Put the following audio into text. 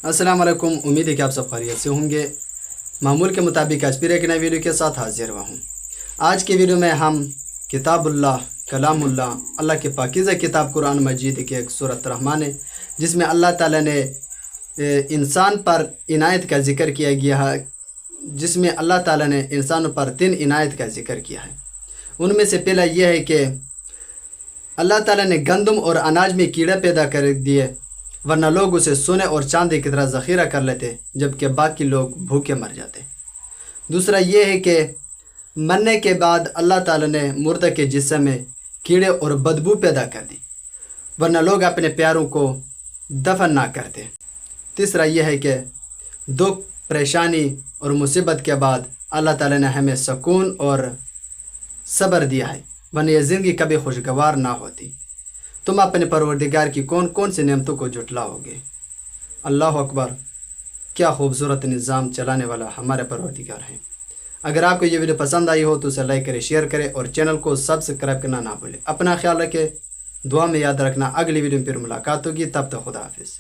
السلام علیکم، امید ہے کہ آپ سب خیریت سے ہوں گے۔ معمول کے مطابق آج پھر ایک نئی ویڈیو کے ساتھ حاضر ہوا ہوں۔ آج کی ویڈیو میں ہم کتاب اللہ، کلام اللہ، اللہ کے پاکیزہ کتاب قرآن مجید کی ایک سورۃ الرحمن ہے، جس میں اللہ تعالیٰ نے انسان پر عنایت کا ذکر کیا گیا ہے، جس میں اللہ تعالیٰ نے انسانوں پر 3 عنایت کا ذکر کیا ہے۔ ان میں سے پہلا یہ ہے کہ اللہ تعالیٰ نے گندم اور اناج میں کیڑے پیدا کر دیے، ورنہ لوگ اسے سونے اور چاندی کی طرح ذخیرہ کر لیتے، جبکہ باقی لوگ بھوکے مر جاتے۔ دوسرا یہ ہے کہ مرنے کے بعد اللہ تعالیٰ نے مردہ کے جسم میں کیڑے اور بدبو پیدا کر دی، ورنہ لوگ اپنے پیاروں کو دفن نہ کرتے۔ تیسرا یہ ہے کہ دکھ، پریشانی اور مصیبت کے بعد اللہ تعالیٰ نے ہمیں سکون اور صبر دیا ہے، ورنہ یہ زندگی کبھی خوشگوار نہ ہوتی۔ تم اپنے پروردگار کی کون کون سی نعمتوں کو جھٹلاؤ گے؟ اللہ اکبر! کیا خوبصورت نظام چلانے والا ہمارے پروردگار ہے۔ اگر آپ کو یہ ویڈیو پسند آئی ہو تو اسے لائک کریں، شیئر کریں اور چینل کو سبسکرائب کرنا نہ بھولیں۔ اپنا خیال رکھیں، دعا میں یاد رکھنا۔ اگلی ویڈیو میں پھر ملاقات ہوگی، تب تک خدا حافظ۔